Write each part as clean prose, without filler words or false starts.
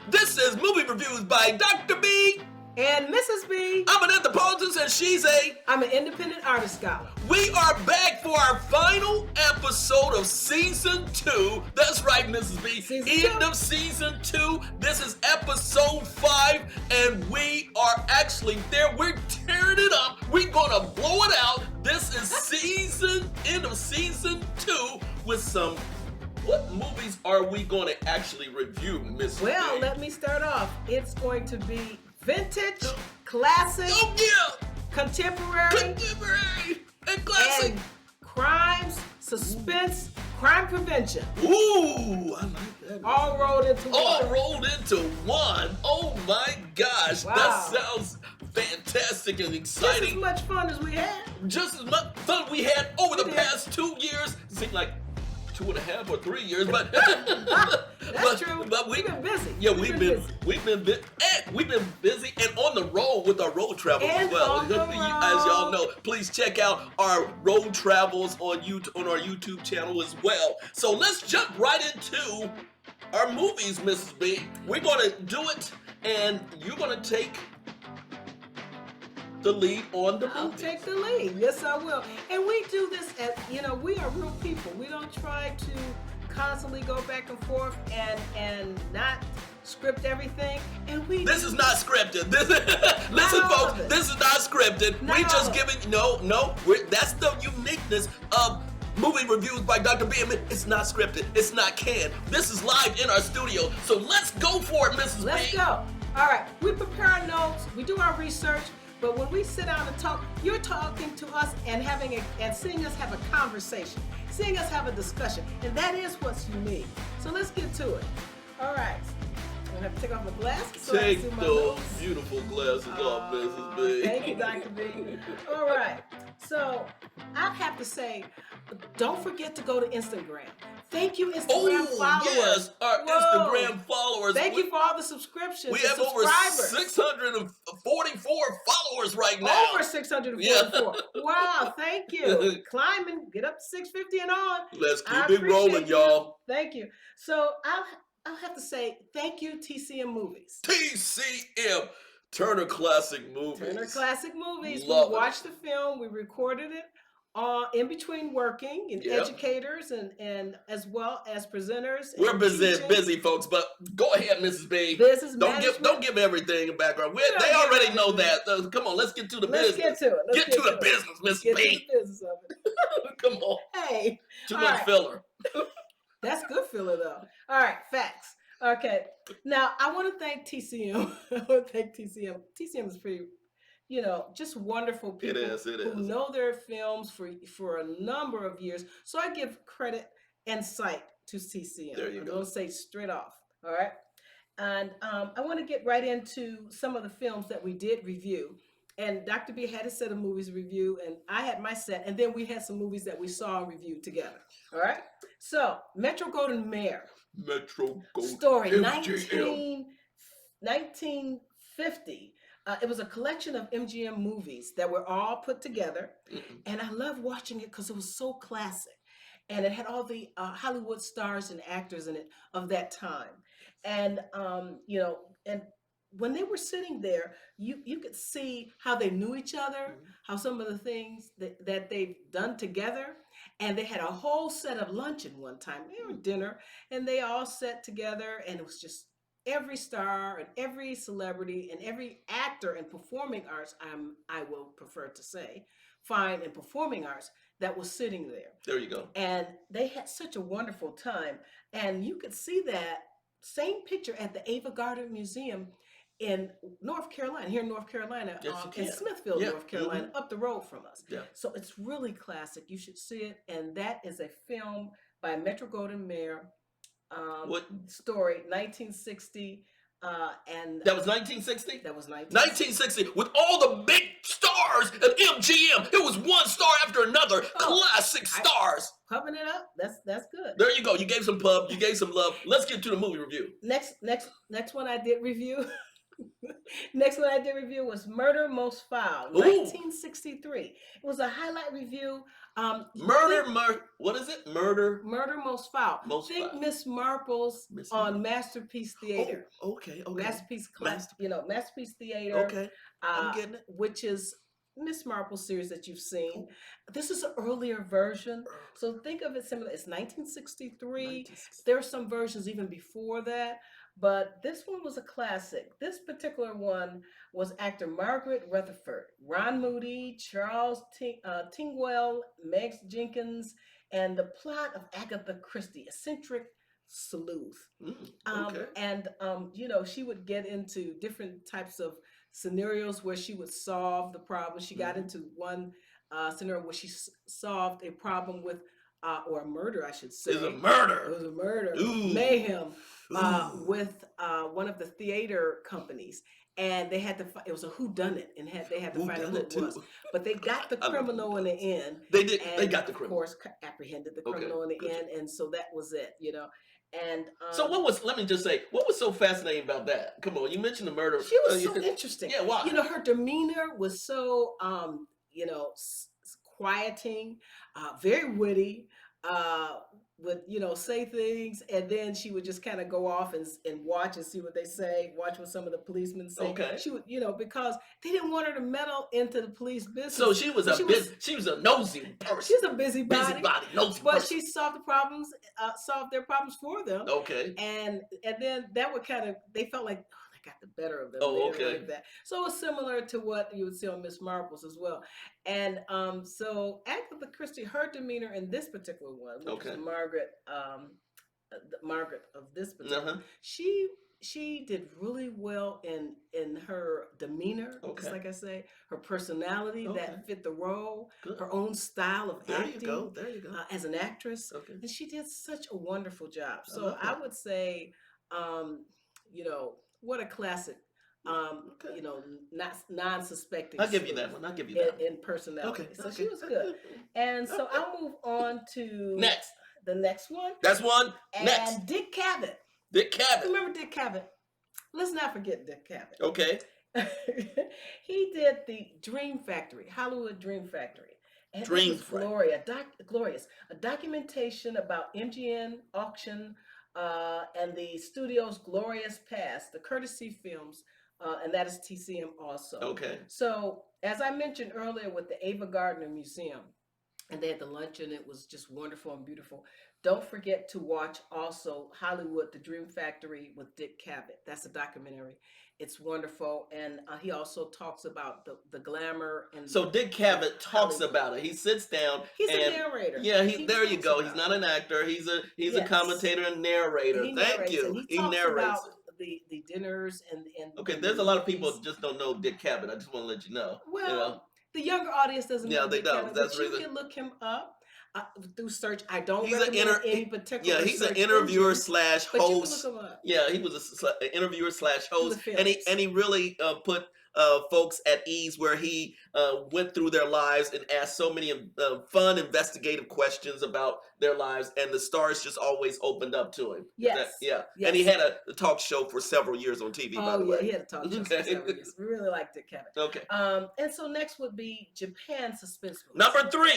This is Movie Reviews by Dr. B and Mrs. B. I'm an anthropologist and I'm an independent artist scholar. We are back for our final episode of Season 2. That's right, Mrs. B. End of Season 2. This is Episode 5, and we are actually there. We're tearing it up. We're going to blow it out. This is end of Season 2 with some... What movies are we going to actually review, Mrs. Well, B? let me start off. It's going to be vintage, classic, contemporary, and classic, and crimes, suspense, crime prevention. Ooh, I like that. All rolled into one. All rolled into one. Oh my gosh, wow. That sounds fantastic and exciting. Just as much fun as we had. Just as much fun we had over the past 2 years. Seemed like 2.5 or 3 years, but that's true. But we've been busy. Yeah, we've been busy and on the road with our road travels as well. As y'all know, please check out our road travels on our YouTube channel as well. So let's jump right into our movies, Mrs. B. We're gonna do it, and you're gonna take the lead on the movie. I'll take the lead. Yes, I will. And we do this as, we are real people. We don't try to constantly go back and forth and not script everything. And this is not scripted. Listen, folks, this is not scripted. We just giving that's the uniqueness of Movie Reviews by Dr. B. It's not scripted. It's not canned. This is live in our studio. So let's go for it, Mrs. B. Let's go. All right. We prepare our notes. We do our research. But when we sit down and talk, you're talking to us and seeing us have a conversation, seeing us have a discussion, and that is what's unique. So let's get to it. All right. I'm gonna have to take off my glasses. So take I can see my those notes. Beautiful glasses off, Mrs. B. Thank you, Dr. B. All right. So I have to say, don't forget to go to Instagram. Thank you, Instagram followers. Yes, our Instagram followers. Thank you for all the subscriptions. We have over 644 followers right now. Over 644. Wow, thank you. Climbing, get up to 650 and on. Let's keep it rolling, y'all. Thank you. So I'll have to say thank you, TCM Movies. TCM, Turner Classic Movies. Turner Classic Movies. Love we watched the film. We recorded it. In between working and educators and as well as presenters. We're busy folks, but go ahead, Mrs. B. Don't give everything a background. They already know that. Come on, let's get to the business. Let's get to it. Get to the business, Mrs. B. Get to the business of it. Come on. Hey. Too much filler. That's good filler though. All right, facts. Okay. Now I want to thank TCM. TCM is pretty, just wonderful people who know their films for a number of years. So I give credit and sight to TCM. There you go. Don't say straight off. All right. And I want to get right into some of the films that we did review. And Dr. B had a set of movies review, and I had my set, and then we had some movies that we saw and reviewed together. All right. So Metro-Goldwyn-Mayer. Story, 1950. It was a collection of MGM movies that were all put together, and I loved watching it because it was so classic, and it had all the Hollywood stars and actors in it of that time, and and when they were sitting there, you could see how they knew each other, how some of the things that they've done together, and they had a whole set of luncheon one time, dinner, and they all sat together, and it was just every star and every celebrity and every actor in performing arts, I will prefer to say, fine in performing arts, that was sitting there. There you go. And they had such a wonderful time. And you could see that same picture at the Ava Gardner Museum in North Carolina, in Smithfield, North Carolina, up the road from us. Yeah. So it's really classic. You should see it. And that is a film by Metro-Goldwyn-Mayer. Story, 1960, and that was 1960. That was 1960 with all the big stars at MGM. It was one star after another, classic stars. Pumping it up. That's good. There you go. You gave some pub. You gave some love. Let's get to the movie review. Next one I did review Next one I did review was Murder Most Foul, Ooh, 1963. It was a highlight review. murder, what is it? Murder, Murder Most Foul. most Think foul. Miss Marples Miss on Marples. Masterpiece Oh, Theater. okay, okay. Masterpiece class, Master. Masterpiece Theater, Okay, I'm getting it. which is Miss Marple series that you've seen. Oh, This is an earlier version, so early, think of it similar. It's 1963. 1960. There are some versions even before that, but this one was a classic. This particular one was actor Margaret Rutherford, Ron Moody, Charles Tingwell, Megs Jenkins, and the plot of Agatha Christie, eccentric sleuth. Okay. She would get into different types of scenarios where she would solve the problem. She got Mm-hmm. into one scenario where she solved a problem with, or a murder, I should It's a say. It murder. was a murder, Ooh, mayhem, ooh. with one of the theater companies. And they had to, it was a whodunit, and they had to Who find out done who it it was. too? But they got the I love criminal in the whodunits. end, They did. They and got the of criminal. course apprehended the Okay, criminal in the good job. end, and so that was it. And So what was? Let me just say, what was so fascinating about that? Come on, you mentioned the murder. she was so interesting. Yeah, why? Her demeanor was so quieting, very witty, would say things, and then she would just kind of go off and watch and see what they say, watch what some of the policemen say. Okay. She would, because they didn't want her to meddle into the police business. So she was But she was a nosy person. She's a busybody. Busybody, nosy But person. she solved the problems, solved their problems for them. Okay. And then that would they felt like, oh, they got the better of them. Oh, They didn't okay. like that. So it was similar to what you would see on Miss Marples as well. And so Agatha Christie, her demeanor in this particular one, which Okay. is Margaret, Margaret of this particular, Uh-huh. she did really well in her demeanor, Okay. just like I say, her personality Okay. that fit the role, Good. her own style of There acting. you go. There you go. As an actress, Okay. and she did such a wonderful job. I So love I that. would say, what a classic. Okay. Not non-suspecting. I'll give you sleuth that one. I'll give you that one. in personality. Okay. So okay. she was good. And so Okay. I'll move on to Next. the next one. That's one. And Next. Dick Cavett. Dick Cavett. Remember Dick Cavett? Let's not forget Dick Cavett. Okay. He did the Dream Factory, Hollywood Dream Factory. And Dream it was glorious. A documentation about MGM auction and the studio's glorious past, the courtesy films, and that is TCM also. Okay. So, as I mentioned earlier with the Ava Gardner Museum, and they had the luncheon, it was just wonderful and beautiful. Don't forget to watch also Hollywood, the Dream Factory with Dick Cavett. That's a documentary. It's wonderful, and he also talks about the glamour and. So Dick Cavett talks Hollywood. about it. He sits down. He's and, a narrator. Yeah, there you talks go. about He's not an actor. He's a Yes. commentator and narrator. He Thank narrates, you. and he talks about the dinners and. Okay, and there's the a lot of movies. people just don't know Dick Cavett. I just want to let you know. Well, the younger audience doesn't Yeah, know they Dick don't. Cavett, That's but you the reason. can look him up through search. I don't He's recommend an any particular. Yeah, he's an search interviewer engine, slash but you can host. look him up. Yeah, he was an interviewer slash Through the host, films. and he really put folks at ease where he went through their lives and asked so many fun, investigative questions about their lives, and the stars just always opened up to him. Yes. Yeah, Yes. and he had a talk show for several years on TV. By the way, he had a talk show for several years. We really liked Dick Cavett. Okay. And so next would be Japan suspense movies.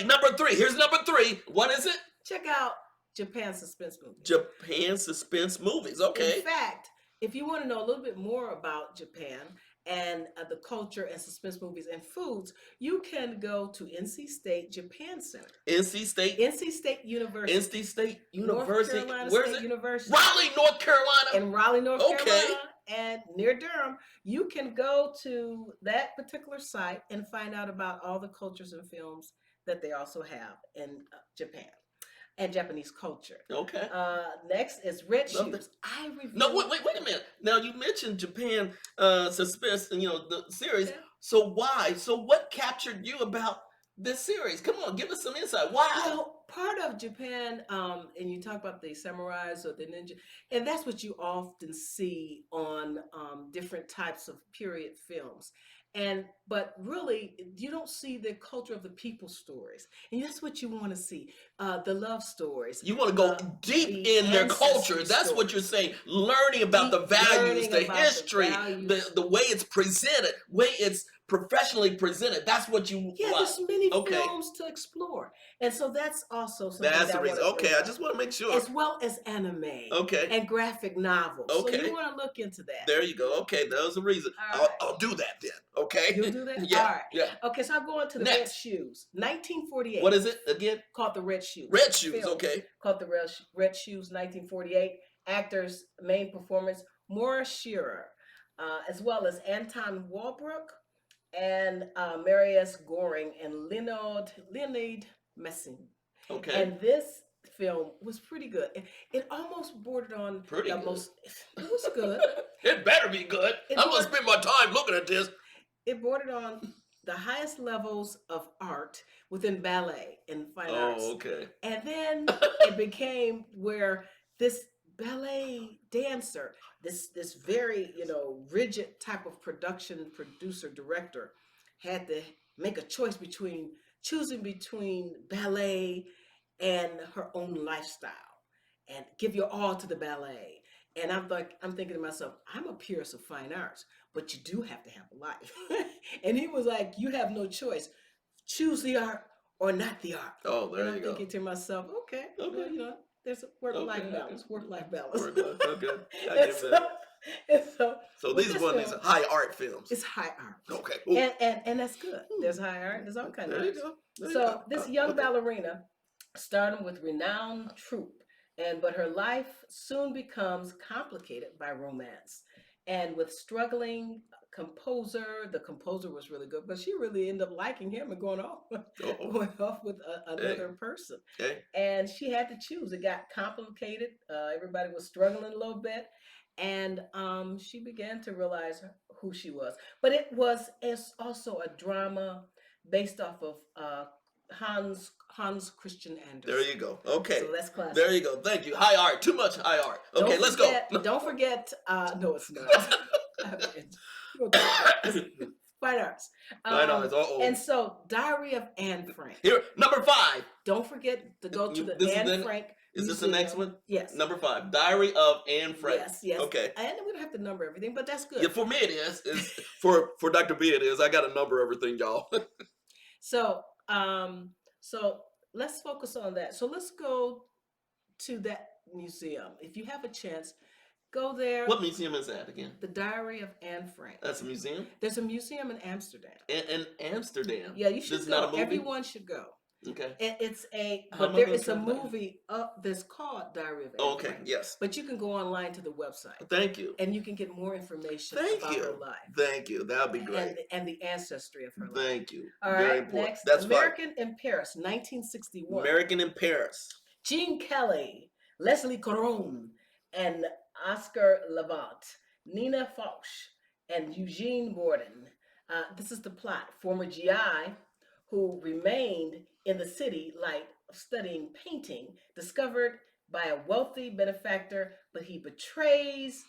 Number three. Here's number 3. What is it? Check out Japan suspense movies. Japan suspense movies. Okay. In fact, if you want to know a little bit more about Japan and the culture and suspense movies and foods, you can go to NC State Japan Center. NC State University. NC State North University. Carolina Where's State it? University. Raleigh, North Carolina. In Raleigh, North Okay. Carolina, and near Durham. You can go to that particular site and find out about all the cultures and films that they also have in Japan and Japanese culture. Okay. Next is Red Love Shoes. I reviewed. No, wait a minute. Now you mentioned Japan suspense, and the series. Okay. So why? So what captured you about this series? Come on, give us some insight. Why? Well, part of Japan, and you talk about the samurais or the ninja, and that's what you often see on different types of period films. But really, you don't see the culture of the people stories, and that's what you want to see. The love stories, You want to go deep the in their culture. ancestry That's what you're stories, saying. Learning about the deep values, learning the about the history, values. the way it's presented, way it's professionally presented. That's what you Yeah, like. there's many Okay. films to explore, and so that's also something That's that the I want reason. to Okay, bring I up, just want to make sure. as well as anime Okay. and graphic novels. So Okay. you want to look into that. There you go. Okay, that was the reason. All right. I'll do that then. Okay. You'll do that? Yeah. All right. Yeah. Okay, so I'm going to the Next. Red Shoes, 1948. What is it again? Called The Red Shoes. Red Shoes. Film Okay. Called The Red Shoes, 1948. Actors, main performance, Maura Shearer, as well as Anton Walbrook and Marius Goring and Leonard Messing. Okay. And this film was pretty good. It almost bordered on Pretty the good. most. It was good. It better be good. I'm gonna spend my time looking at this. It bordered on the highest levels of art within ballet and fine arts. Oh, okay. And then it became where this ballet dancer, this very, rigid type of producer, director, had to make a choice choosing between ballet and her own lifestyle and give your all to the ballet. And I'm thinking to myself, I'm a purist of fine arts, but you do have to have a life. And he was like, you have no choice. Choose the art or not the art. Oh, there and you go. I'm thinking to myself, okay. Well, there's a work-life balance. Work-life balance. Work-life, okay. I And get that. So these are one of these high art films. It's high art. Okay. Ooh. And that's good. There's high art. There's all kinds of There art. you go. There you So go. this young Okay. ballerina started with renowned troupe, but her life soon becomes complicated by romance. And with struggling composer, the composer was really good, but she really ended up liking him and going off, Uh-oh. going off with another person. Okay. And she had to choose. It got complicated. Everybody was struggling a little bit, and she began to realize who she was. But it's also a drama based off of Hans Christian Andersen. There you go. Okay. So that's classic. There you go. Thank you. High art. Too much high art. Okay, let's go. Don't forget. No, it's not. Fine arts. Fine arts. Uh-oh. And so, Diary of Anne Frank. Here, number 5. Don't forget to go to the This is Anne Frank. Is this the Museum. next one? Yes. Number 5. Diary of Anne Frank. Yes. Okay. And we don't have to number everything, but that's good. Yeah, for me it is. For Dr. B it is. I got to number everything, y'all. So let's focus on that. So let's go to that museum. If you have a chance, go there. What museum is that again? The Diary of Anne Frank. That's a museum? There's a museum in Amsterdam. In Amsterdam? Yeah, you should This is go. not a movie? Everyone should go. Okay. And How am I there gonna is a track that? movie up that's called Diary of Anne Oh, okay. Frank. Yes. But you can go online to the website Thank you. and you can get more information Thank about you. her life. Thank you. That would be great. And the ancestry of her life. Thank you. All Very right, important. next. That's American in Paris, 1961. fine. American in Paris. Gene Kelly, Leslie Caron, and Oscar Levant, Nina Fauch, and Eugene Borden. This is the plot. Former GI who remained in the city light of studying painting, discovered by a wealthy benefactor, but he betrays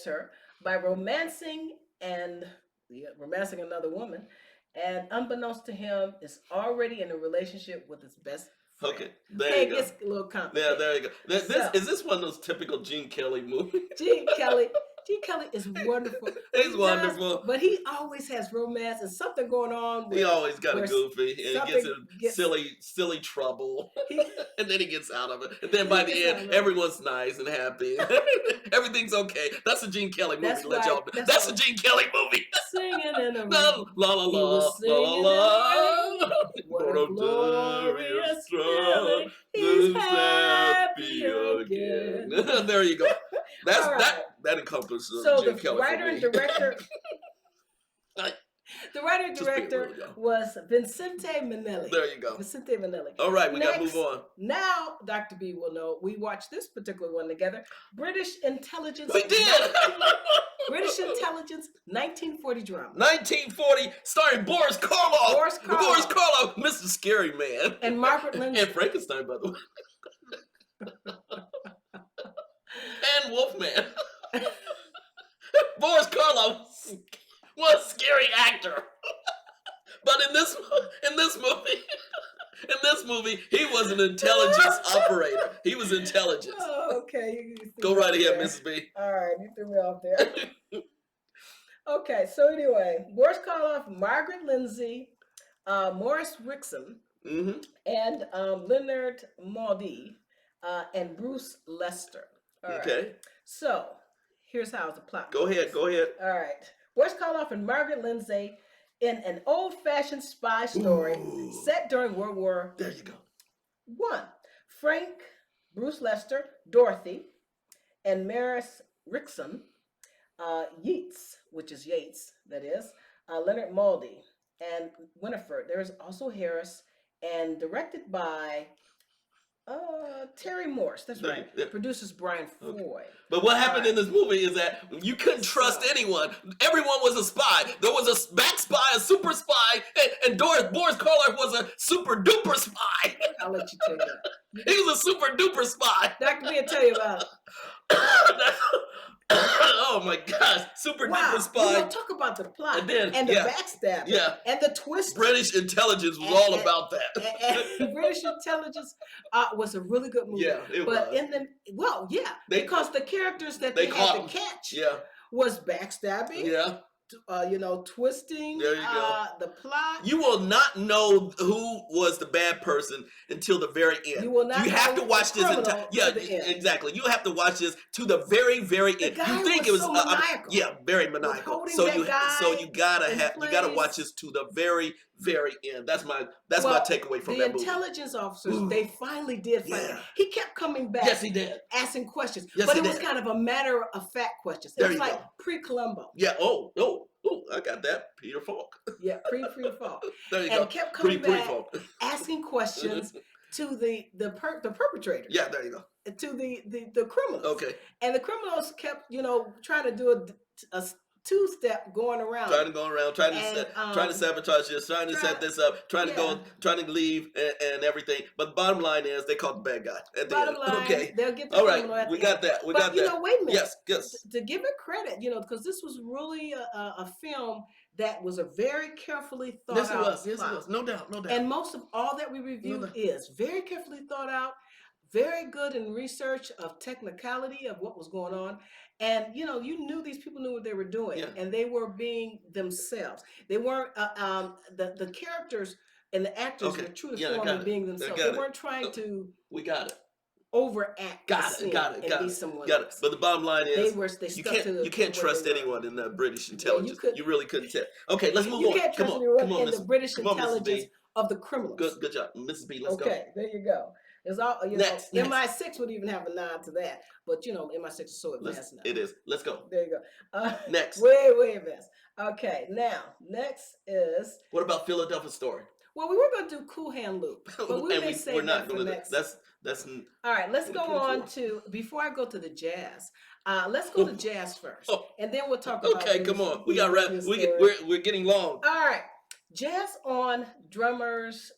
her by romancing another woman, and unbeknownst to him, is already in a relationship with his best friend. Okay, there Hey, you it go. gets a little Yeah, complicated. there you go. So- Is this one of those typical Gene Kelly movies? Gene Kelly is wonderful. He's wonderful. But he always has romance and something going on. He always got a where goofy, and he something gets in gets- silly trouble, he- and then he gets out of it. And then by He the gets out end, of it. everyone's nice and happy. Everything's okay. That's a Gene Kelly movie. That's to let right. y'all know. That's a Gene Kelly movie. singing in the La rain. la la He la was la singing la in the rain. What a glorious feeling. This He's happy again. There you go. That's All right. that encompasses So Gene the Kelly writer for and me. director, Just being real, y'all. was Vincente Minnelli. There you go. Vicente Minnelli. All right, we gotta Next. move on. Now, Dr. B will know. We watched this particular one together. British Intelligence. We did. British Intelligence, 1940 drama. 1940, starring Boris Karloff. Boris Karloff. Boris Karloff, Mr. Scary Man. And Margaret Lindsay. And Frankenstein, by the way. And Wolfman. Boris Karloff was Scary movie, he was an intelligence operator. He was intelligence. Oh, okay. Go right ahead, there. Mrs. B. All right, you threw me off there. Okay, so anyway, Boris Karloff, Margaret Lindsay, Morris Rixson, and Leonard Maldy, and Bruce Lester. All right. Okay. So here's how the plot Go goes. ahead. Go ahead. All right. Boris Karloff and Margaret Lindsay in an old-fashioned spy story set during World War. There you go. I. Frank, Bruce Lester, Dorothy, and Maris Rixson, Yeats, which is Yates, that is, Leonard Maldy, and Winifred. There is also Harris, and directed by Terry Morse. That's right. Yeah. Producers Brian Foy. Okay. But what happened in this movie is that you couldn't trust anyone. Everyone was a spy. There was a back spy, a super spy, and Boris Karloff was a super duper spy. I'll let you tell you that. He was a super duper spy. Dr. B will tell you about it. Oh my gosh, super duper spy. You know, talk about the plot And then, the backstabbing and the twist. British intelligence was all about that. And British intelligence was a really good movie. Yeah, it was. Because the characters that they had to catch was backstabbing. Yeah. Twisting there you go. The plot. You will not know who was the bad person until the very end. You will not. You have to watch this entire. Yeah, exactly. You have to watch this to the very, very end. You think it was so maniacal. very maniacal. So you gotta watch this to the very, very end. That's my takeaway from that movie. The intelligence officers, they finally did find it. He kept coming back. Yes, he did. Asking questions. Yes, but it was kind of a matter of fact questions. It was like pre-Columbo. Yeah. Oh, I got that. Peter Falk. Yeah, pre-Falk. There you go. And kept coming back, asking questions to the perpetrator. Yeah, there you go. To the criminals. Okay. And the criminals kept, trying to do a two-step going around. Trying to sabotage this, trying to set this up, trying to leave and everything. But the bottom line is they caught the bad guy at the end. Okay. They'll get the all criminal right. at We the got end. that. We got that. Wait a minute. Yes. To give it credit, because this was really a film that was a very carefully thought out. Yes, it was. No doubt. And most of all that we reviewed is very carefully thought out, very good in research of technicality of what was going on. And, you knew these people knew what they were doing, and they were being themselves. They weren't, the characters and the actors were true to form of being themselves. They weren't trying to. We got it. Overact. Got it. Be someone got else. it. But the bottom line is, you can't trust anyone in the British intelligence. You really couldn't tell. Okay, let's move on. You can't trust anyone in the British intelligence of the criminals. Good job, Mrs. B. Let's go. Okay, there you go. It's all next. MI6 would even have a nod to that, but MI6 is so advanced now. It is. Let's go. There you go. Next. Way advanced. Okay, now next is. What about Philadelphia Story? Well, we were going to do Cool Hand Luke, but we're not going to. That's. All right, let's go on to before I go to the jazz. Let's go to jazz first, and then we'll talk about. Okay, come on. We got rap. We're getting long. All right, Jazz on Drummers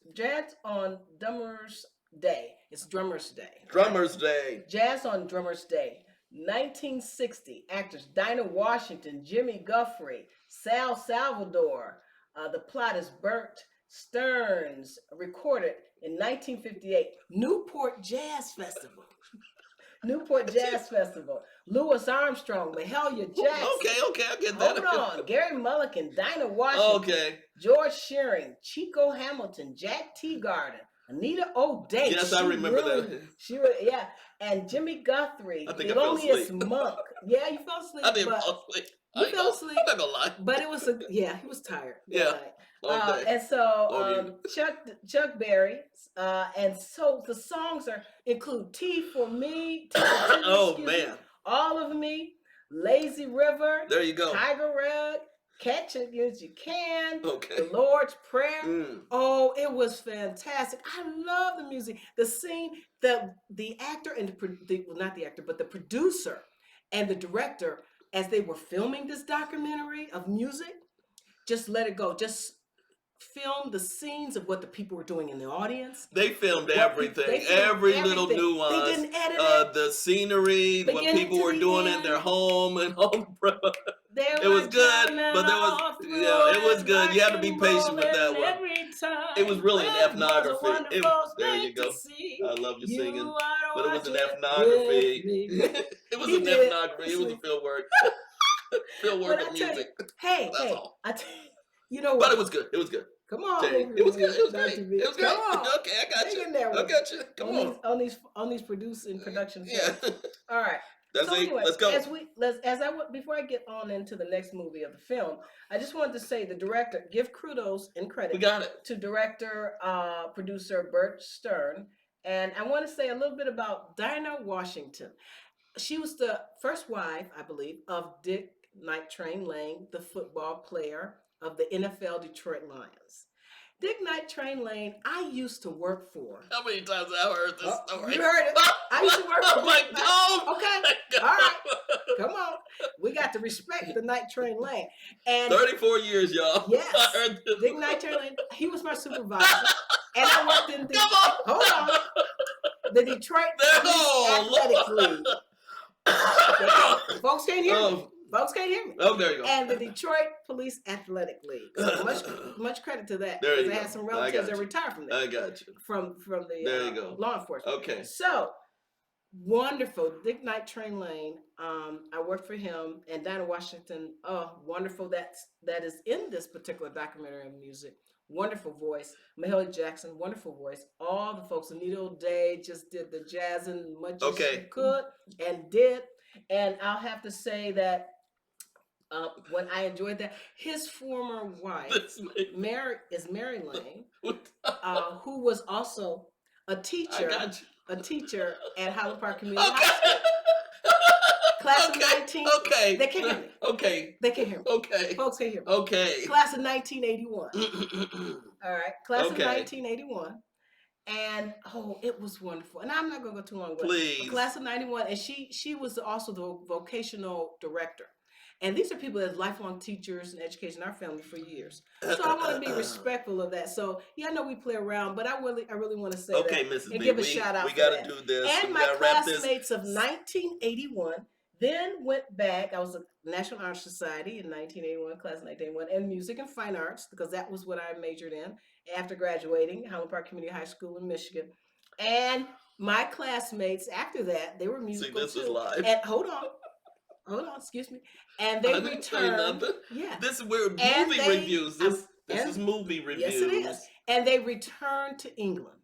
Day. It's Drummers Day. Drummers Day. Jazz on Drummers Day. 1960. Actors Dinah Washington, Jimmy Guthrie, Sal Salvador. The plot is Burt Stearns. Recorded in 1958. Newport Jazz Festival. Louis Armstrong, Mahalia Jackson. Okay, I get that. Hold on. Gary Mulligan, Dinah Washington. Okay. George Shearing, Chico Hamilton, Jack Teagarden, Anita O'Day. Yes, I remember that. And Jimmy Guthrie, I think Thelonious Monk. Yeah, you fell asleep. I didn't fall asleep. You fell asleep. I'm not gonna lie. But it was he was tired. Yeah. And so Chuck Berry, and so the songs include Tea for Me, man, All of Me, Lazy River, there you go, Tiger Rug, Catch It As You Can, The Lord's Prayer. Oh, it was fantastic. I love the music, the scene, the actor and not the actor, but the producer and the director, as they were filming this documentary of music, just let it go. Just film the scenes of what the people were doing in the audience. They filmed everything, every little nuance. They didn't edit it. The scenery, what people were doing in their home and home. It was good, but there was, it was good. You have to be patient with that one. It was really an ethnography. There you go. I love you singing, but it was an ethnography. It was an ethnography. It was a field work. Field work of music. Hey, you know what? But it was good. It was good. Come on, it was good. It was great. It was great. Okay, I got you. I got you. Come on. On these producing production. Yeah. All right. That's so anyway, let's go. Before I get on into the next movie of the film, I just wanted to say the director, give kudos and credit. We got it. To director, producer Bert Stern, and I want to say a little bit about Dinah Washington. She was the first wife, I believe, of Dick Night Train Lane, the football player of the NFL Detroit Lions. Dick Night Train Lane, I used to work for. How many times have I heard this story? You heard it. I used to work for. Oh my God. Okay. All right. Come on. We got to respect the Night Train Lane. And 34 years, y'all. Yes. I heard this. Dick Night Train Lane, he was my supervisor. And I worked in the hold on. The Detroit Athletic League. Folks can't hear me. Folks can't hear me. Oh, there you go. And the Detroit Police Athletic League. So much credit to that. There you go. I go. had some relatives that retired from that. I got you. From the there you go. Law enforcement. Okay. So wonderful. Dick Night Train Lane. I worked for him, and Dinah Washington. Oh, wonderful. That is in this particular documentary of music. Wonderful voice. Mahalia Jackson, wonderful voice. All the folks. Anita O'Day just did the jazzing much as she could and did. And I'll have to say that when I enjoyed that, his former wife, Mary Lane, who was also a teacher at Highland Park Community High School. Class of 19. Okay. They can't hear me. Okay. They can't hear me. Okay. Folks can't hear me. Okay. Class of 1981. All right. Class of 1981. And it was wonderful. And I'm not going to go too long. Please. Class of 91. And she was also the vocational director. And these are people that are lifelong teachers and education in our family for years. So I want to be respectful of that. So yeah, I know we play around, but I really want to say that. Okay, Mrs. And B, give a shout out. We got to do this. And my classmates of 1981 then went back. I was at the National Honor Society in 1981, class of 1981, and music and fine arts, because that was what I majored in after graduating Highland Park Community High School in Michigan. And my classmates after that, they were musical. See, this too. is live. And hold on, excuse me. And they returned. Yeah. This is where movie reviews. This is movie reviews. Yes, it is. And they returned to England.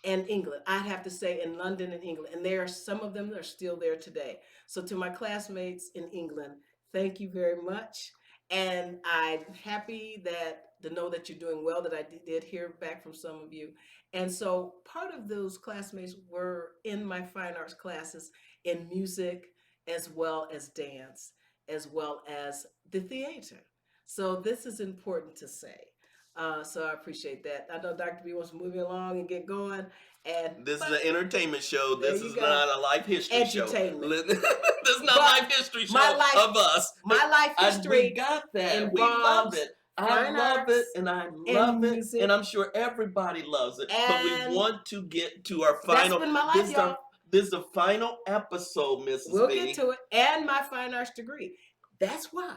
And England, I'd have to say, in London and England. And there are some of them that are still there today. So to my classmates in England, thank you very much. And I'm happy to know that you're doing well, that I did hear back from some of you. And so part of those classmates were in my fine arts classes in music, as well as dance, as well as the theater. So this is important to say. So I appreciate that. I know Dr. B wants to move along and get going. And this is an entertainment show. This is not a life history show. This is not life history show of us. My life history. We got that. We love it. I love it, and I love it, and I'm sure everybody loves it. But we want to get to our final. That's been my life, y'all. This is the final episode, Mrs. We'll B. get to it. And my fine arts degree. That's why.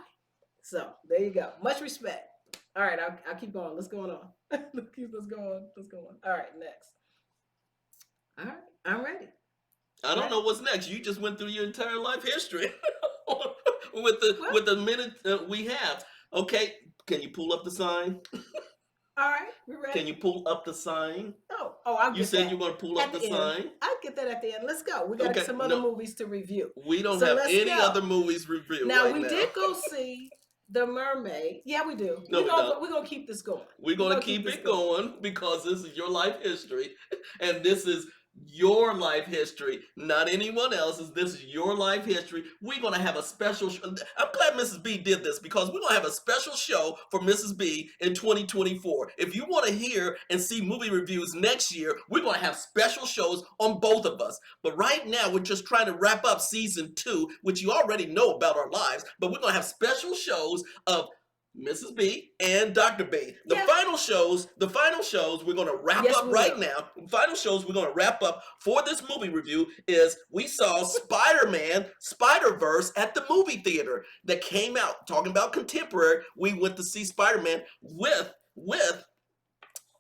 So there you go. Much respect. All right, I'll keep going. Let's go on. Let's go on. All right, next. All right, I'm ready. I don't know what's next. You just went through your entire life history with the minute we have. Okay, can you pull up the sign? All right, we're ready. Can you pull up the sign? Oh, I'll get that. You said you want to pull up the sign? I'll get that at the end. Let's go. We got some other movies to review. We don't have any other movies reviewed. Now, we did go see The Mermaid. Yeah, we do. No, we're going to keep this going. We're going to keep it going because this is your life history. And this is your life history, not anyone else's. This is your life history. We're going to have a special show. I'm glad Mrs. B did this because we're going to have a special show for Mrs. B in 2024. If you want to hear and see movie reviews next year, we're going to have special shows on both of us. But right now, we're just trying to wrap up season 2, which you already know about our lives. But we're going to have special shows of Mrs. B, and Dr. B. The final shows we're going to wrap up right now. The final shows we're going to wrap up for this movie review is we saw Spider-Man, Spider-Verse at the movie theater that came out. Talking about contemporary, we went to see Spider-Man with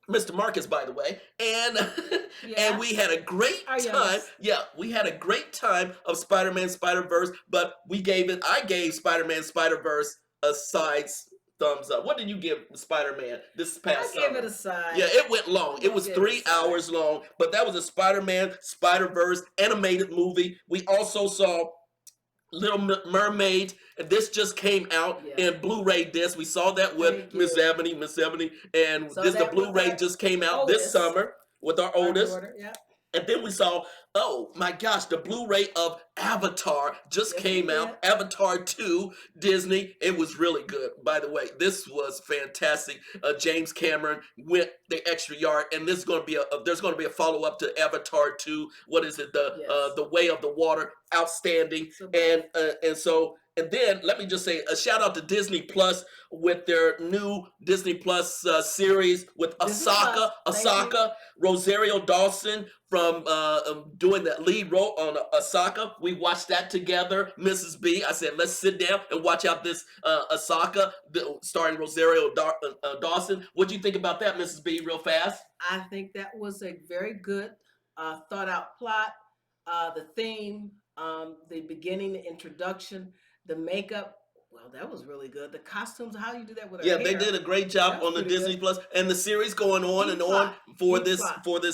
Mr. Marcus, by the way, and and we had a great time. Yeah, we had a great time of Spider-Man, Spider-Verse, but I gave Spider-Man, Spider-Verse a side thumbs up. What did you give Spider-Man this past summer? I gave it a side. Yeah, it went long. It was 3 hours long, but that was a Spider-Man, Spider-Verse animated movie. We also saw Little Mermaid, and this just came out in Blu-ray disc. We saw that with Miss Ebony, and the Blu-ray just came out this summer with our oldest. And then we saw, oh my gosh, the Blu-ray of Avatar just came out. Avatar 2, Disney. It was really good, by the way. This was fantastic. James Cameron went the extra yard, and there's going to be a follow-up to Avatar 2. What is it? The Way of the Water. Outstanding. And then let me just say a shout out to Disney Plus with their new Disney Plus series with Ahsoka, Rosario Dawson from doing that lead role on Ahsoka. We watched that together, Mrs. B. I said, let's sit down and watch out this Ahsoka starring Rosario Dawson. What do you think about that, Mrs. B, real fast? I think that was a very good thought out plot. The theme, the beginning, the introduction, the makeup, well, that was really good. The costumes, how do you do that with her hair? They did a great job on the Disney Plus, and the series going on and on for this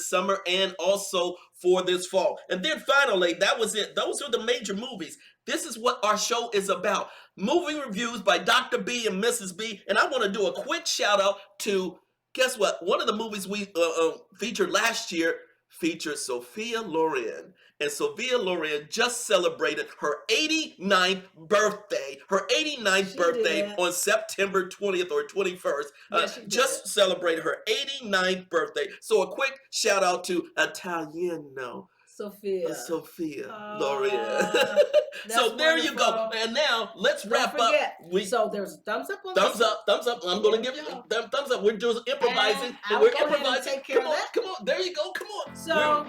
summer and also for this fall. And then finally, that was it. Those are the major movies. This is what our show is about. Movie reviews by Dr. B and Mrs. B. And I want to do a quick shout out to, guess what? One of the movies we featured last year featured Sophia Loren. And Sophia Loren just celebrated her 89th birthday. On September 20th or 21st. Just celebrated her 89th birthday. So a quick shout out to Italiano. Sophia Loren. So there you go. And now let's wrap up. So there's a thumbs up on Thumbs up. I'm going to give you a thumbs up. We're just improvising. And we're improvising. Come on. There you go. Come on. So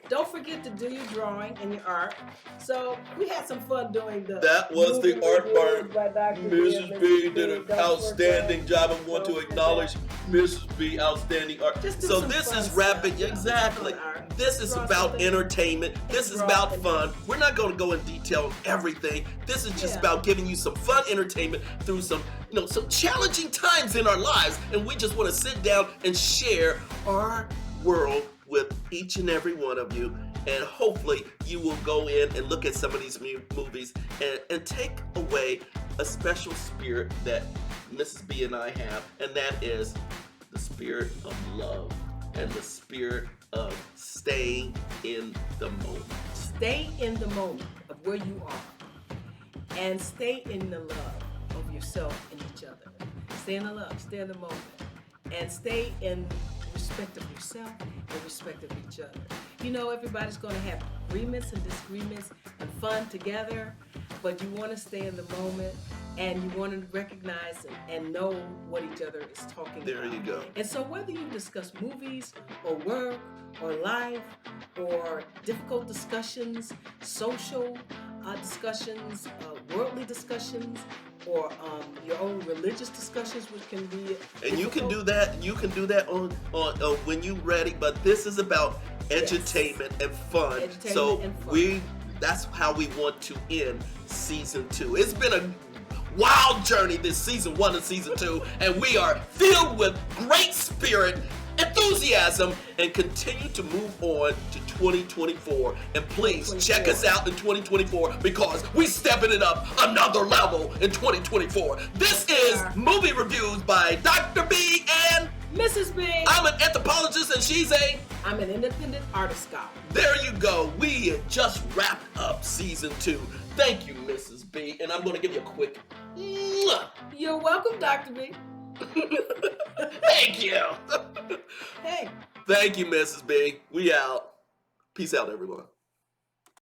don't forget to do your drawing and your art. So we had some fun doing That was the art by Mrs. B did an outstanding job. I want to acknowledge Mrs. B, outstanding art. So this is rapid. Exactly. This is about entertainment. This is about fun. We're not going to go in detail on everything. This is just about giving you some fun entertainment through some challenging times in our lives. And we just want to sit down and share our world with each and every one of you, and hopefully you will go in and look at some of these movies and take away a special spirit that Mrs. B and I have, and that is the spirit of love and the spirit of staying in the moment. Stay in the moment of where you are, and stay in the love of yourself and each other. Stay in the love, stay in the moment, and stay in respect of yourself and respect of each other. Everybody's going to have agreements and disagreements and fun together, but you want to stay in the moment and you want to recognize and know what each other is talking about. There you go. And so whether you discuss movies or work or life or difficult discussions, social discussions, worldly discussions, or your own religious discussions, which can be difficult. And you can do that. You can do that on when you're ready. But this is about entertainment and fun. That's how we want to end season 2. It's been a wild journey this season 1 and season 2, and we are filled with great spirit, enthusiasm, and continue to move on to 2024. And please check us out in 2024 because we stepping it up another level in 2024. This is Movie Reviews by Dr. B and Mrs. B. I'm an anthropologist and I'm an independent artist scholar. There you go. We just wrapped up season 2. Thank you, Mrs. B. And I'm going to give you a quick mwah. You're welcome, Dr. B. Thank you. Hey. Thank you, Mrs. B. We out. Peace out, everyone.